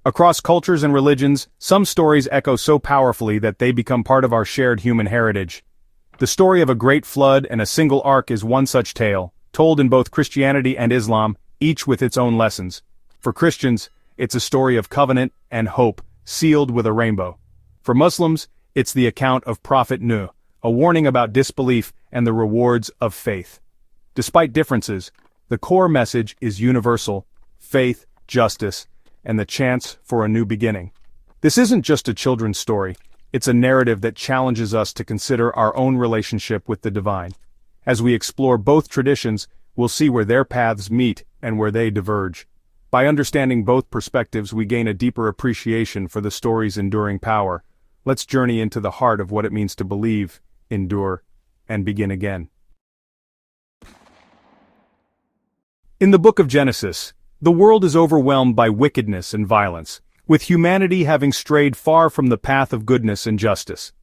Across cultures and religions, some stories echo so powerfully that they become part of our shared human heritage. The story of a great flood and a single ark is one such tale, told in both Christianity and Islam, each with its own lessons. For Christians, it's a story of covenant and hope, sealed with a rainbow. For Muslims, it's the account of Prophet Nuh, a warning about disbelief and the rewards of faith. Despite differences, the core message is universal: faith, justice, and the chance for a new beginning. This isn't just a children's story, it's a narrative that challenges us to consider our own relationship with the divine. As we explore both traditions, we'll see where their paths meet and where they diverge. By understanding both perspectives, we gain a deeper appreciation for the story's enduring power. Let's journey into the heart of what it means to believe, endure, and begin again. In the book of Genesis, the world is overwhelmed by wickedness and violence, with humanity having strayed far from the path of goodness and justice.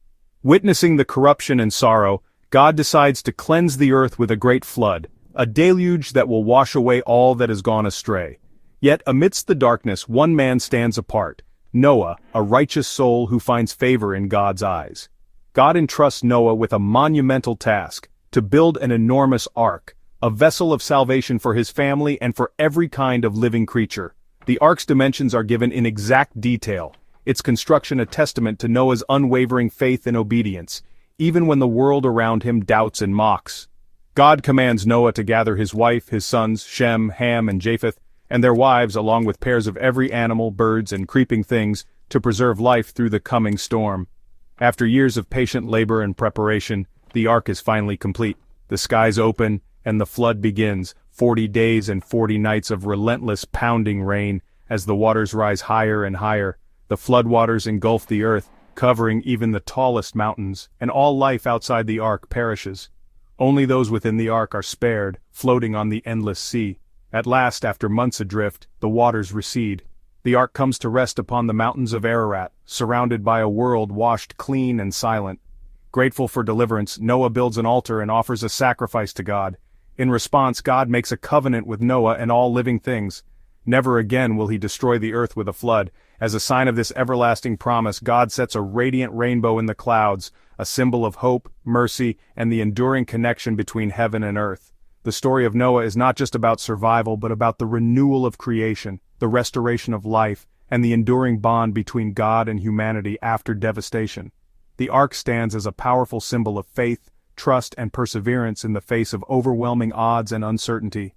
Witnessing the corruption and sorrow, God decides to cleanse the earth with a great flood, a deluge that will wash away all that has gone astray. Yet amidst the darkness, one man stands apart: Noah, a righteous soul who finds favor in God's eyes. God entrusts Noah with a monumental task: to build an enormous ark, a vessel of salvation for his family and for every kind of living creature. The ark's dimensions are given in exact detail, its construction a testament to Noah's unwavering faith and obedience, even when the world around him doubts and mocks. God commands Noah to gather his wife, his sons, Shem, Ham, and Japheth, and their wives, along with pairs of every animal, birds, and creeping things, to preserve life through the coming storm. After years of patient labor and preparation, the ark is finally complete. The skies open, and the flood begins, 40 days and 40 nights of relentless pounding rain. As the waters rise higher and higher, the floodwaters engulf the earth, covering even the tallest mountains, and all life outside the ark perishes. Only those within the ark are spared, floating on the endless sea. At last, after months adrift, the waters recede. The ark comes to rest upon the mountains of Ararat, surrounded by a world washed clean and silent. Grateful for deliverance, Noah builds an altar and offers a sacrifice to God. In response, God makes a covenant with Noah and all living things. Never again will he destroy the earth with a flood. As a sign of this everlasting promise, God sets a radiant rainbow in the clouds, a symbol of hope, mercy, and the enduring connection between heaven and earth. The story of Noah is not just about survival, but about the renewal of creation, the restoration of life, and the enduring bond between God and humanity after devastation. The ark stands as a powerful symbol of faith, trust, and perseverance in the face of overwhelming odds and uncertainty.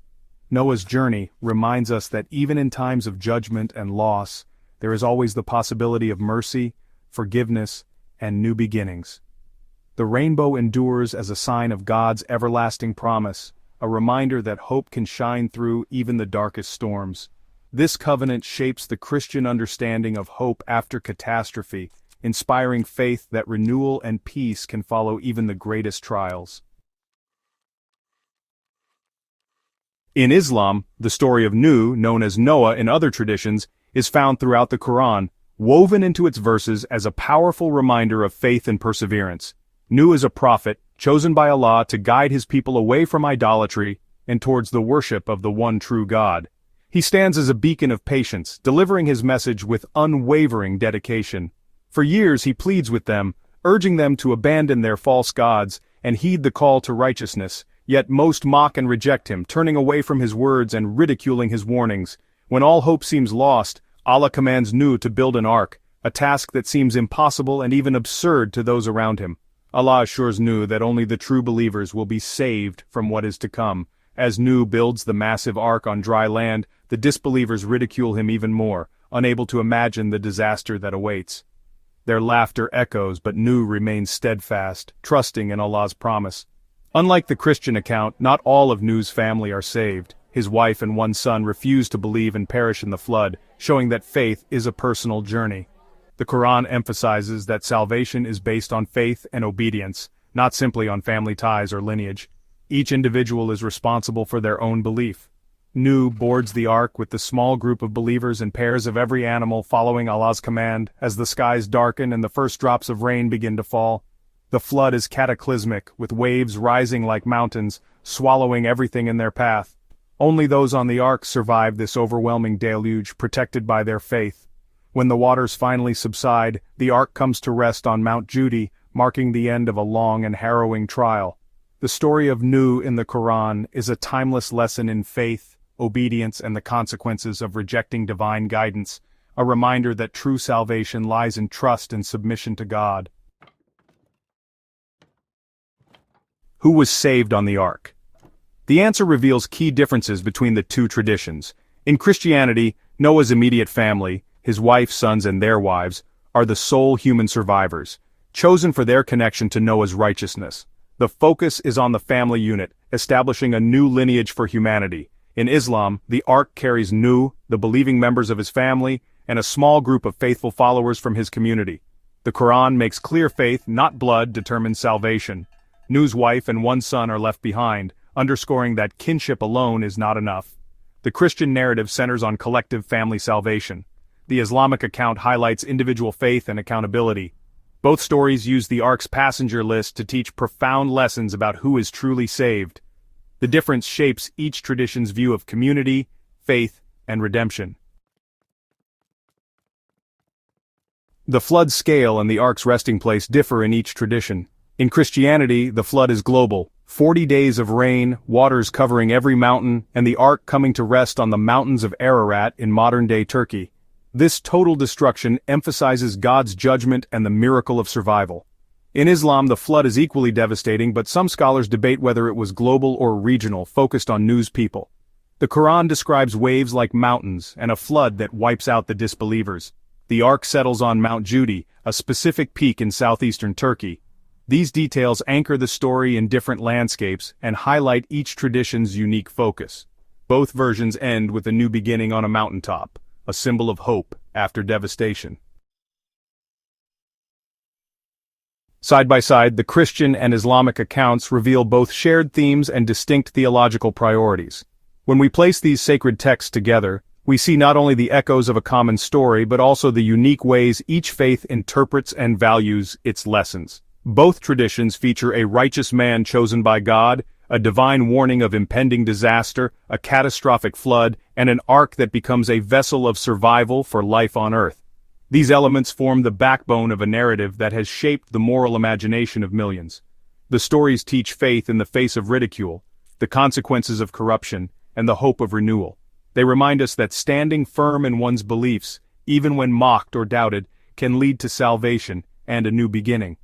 Noah's journey reminds us that even in times of judgment and loss, there is always the possibility of mercy, forgiveness, and new beginnings. The rainbow endures as a sign of God's everlasting promise, a reminder that hope can shine through even the darkest storms. This covenant shapes the Christian understanding of hope after catastrophe, inspiring faith that renewal and peace can follow even the greatest trials. In Islam, the story of Nuh, known as Noah in other traditions, is found throughout the Qur'an, woven into its verses as a powerful reminder of faith and perseverance. Nuh is a prophet, chosen by Allah to guide his people away from idolatry and towards the worship of the one true God. He stands as a beacon of patience, delivering his message with unwavering dedication. For years he pleads with them, urging them to abandon their false gods and heed the call to righteousness, yet most mock and reject him, turning away from his words and ridiculing his warnings. When all hope seems lost, Allah commands Nuh to build an ark, a task that seems impossible and even absurd to those around him. Allah assures Nuh that only the true believers will be saved from what is to come. As Nuh builds the massive ark on dry land, the disbelievers ridicule him even more, unable to imagine the disaster that awaits. Their laughter echoes, but Nuh remains steadfast, trusting in Allah's promise. Unlike the Christian account, not all of Nuh's family are saved. His wife and one son refuse to believe and perish in the flood, showing that faith is a personal journey. The Qur'an emphasizes that salvation is based on faith and obedience, not simply on family ties or lineage. Each individual is responsible for their own belief. Nuh boards the ark with the small group of believers and pairs of every animal following Allah's command as the skies darken and the first drops of rain begin to fall. The flood is cataclysmic, with waves rising like mountains, swallowing everything in their path. Only those on the ark survive this overwhelming deluge, protected by their faith. When the waters finally subside, the ark comes to rest on Mount Judy, marking the end of a long and harrowing trial. The story of Nuh in the Qur'an is a timeless lesson in faith, obedience, and the consequences of rejecting divine guidance, a reminder that true salvation lies in trust and submission to God. Who was saved on the ark? The answer reveals key differences between the two traditions. In Christianity, Noah's immediate family, his wife, sons, and their wives, are the sole human survivors, chosen for their connection to Noah's righteousness. The focus is on the family unit, establishing a new lineage for humanity. In Islam, the ark carries Nuh, the believing members of his family, and a small group of faithful followers from his community. The Qur'an makes clear faith, not blood, determines salvation. Nuh's wife and one son are left behind, underscoring that kinship alone is not enough. The Christian narrative centers on collective family salvation. The Islamic account highlights individual faith and accountability. Both stories use the ark's passenger list to teach profound lessons about who is truly saved. The difference shapes each tradition's view of community, faith, and redemption. The flood scale and the ark's resting place differ in each tradition. In Christianity, the flood is global. 40 days of rain, waters covering every mountain, and the ark coming to rest on the mountains of Ararat in modern-day Turkey. This total destruction emphasizes God's judgment and the miracle of survival. In Islam, the flood is equally devastating, but some scholars debate whether it was global or regional, focused on Nuh's people. The Quran describes waves like mountains and a flood that wipes out the disbelievers. The ark settles on Mount Judy, a specific peak in southeastern Turkey. These details anchor the story in different landscapes and highlight each tradition's unique focus. Both versions end with a new beginning on a mountaintop, a symbol of hope after devastation. Side by side, the Christian and Islamic accounts reveal both shared themes and distinct theological priorities. When we place these sacred texts together, we see not only the echoes of a common story but also the unique ways each faith interprets and values its lessons. Both traditions feature a righteous man chosen by God, a divine warning of impending disaster, a catastrophic flood, and an ark that becomes a vessel of survival for life on earth. These elements form the backbone of a narrative that has shaped the moral imagination of millions. The stories teach faith in the face of ridicule, the consequences of corruption, and the hope of renewal. They remind us that standing firm in one's beliefs, even when mocked or doubted, can lead to salvation and a new beginning.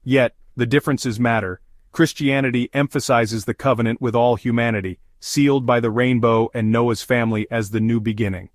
Yet, the differences matter. Christianity emphasizes the covenant with all humanity, sealed by the rainbow and Noah's family as the new beginning.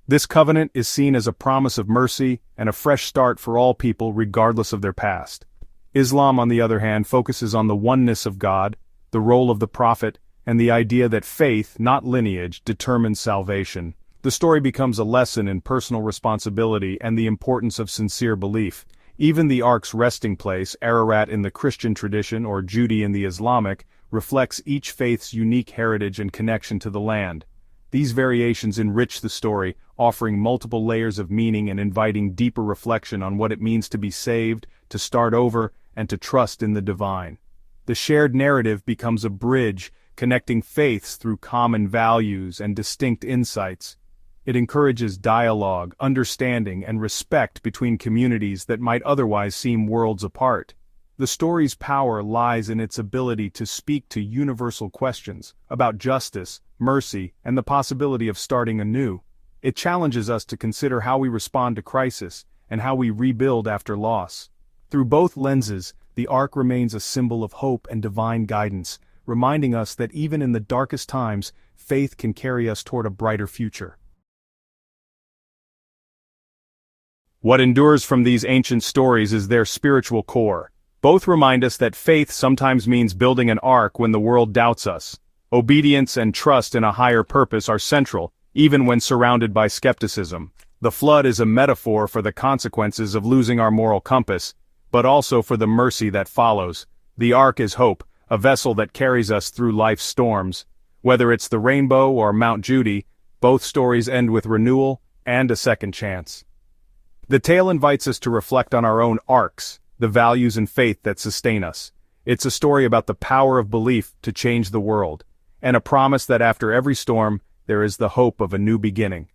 This covenant is seen as a promise of mercy and a fresh start for all people regardless of their past. Islam, on the other hand, focuses on the oneness of God, the role of the prophet, and the idea that faith, not lineage, determines salvation. The story becomes a lesson in personal responsibility and the importance of sincere belief. Even the ark's resting place, Ararat in the Christian tradition or Judy in the Islamic, reflects each faith's unique heritage and connection to the land. These variations enrich the story, offering multiple layers of meaning and inviting deeper reflection on what it means to be saved, to start over, and to trust in the divine. The shared narrative becomes a bridge, connecting faiths through common values and distinct insights. It encourages dialogue, understanding, and respect between communities that might otherwise seem worlds apart. The story's power lies in its ability to speak to universal questions about justice, mercy, and the possibility of starting anew. It challenges us to consider how we respond to crisis and how we rebuild after loss. Through both lenses, the ark remains a symbol of hope and divine guidance, reminding us that even in the darkest times, faith can carry us toward a brighter future. What endures from these ancient stories is their spiritual core. Both remind us that faith sometimes means building an ark when the world doubts us. Obedience and trust in a higher purpose are central, even when surrounded by skepticism. The flood is a metaphor for the consequences of losing our moral compass, but also for the mercy that follows. The ark is hope, a vessel that carries us through life's storms. Whether it's the rainbow or Mount Judy, both stories end with renewal and a second chance. The tale invites us to reflect on our own arks, the values and faith that sustain us. It's a story about the power of belief to change the world, and a promise that after every storm, there is the hope of a new beginning.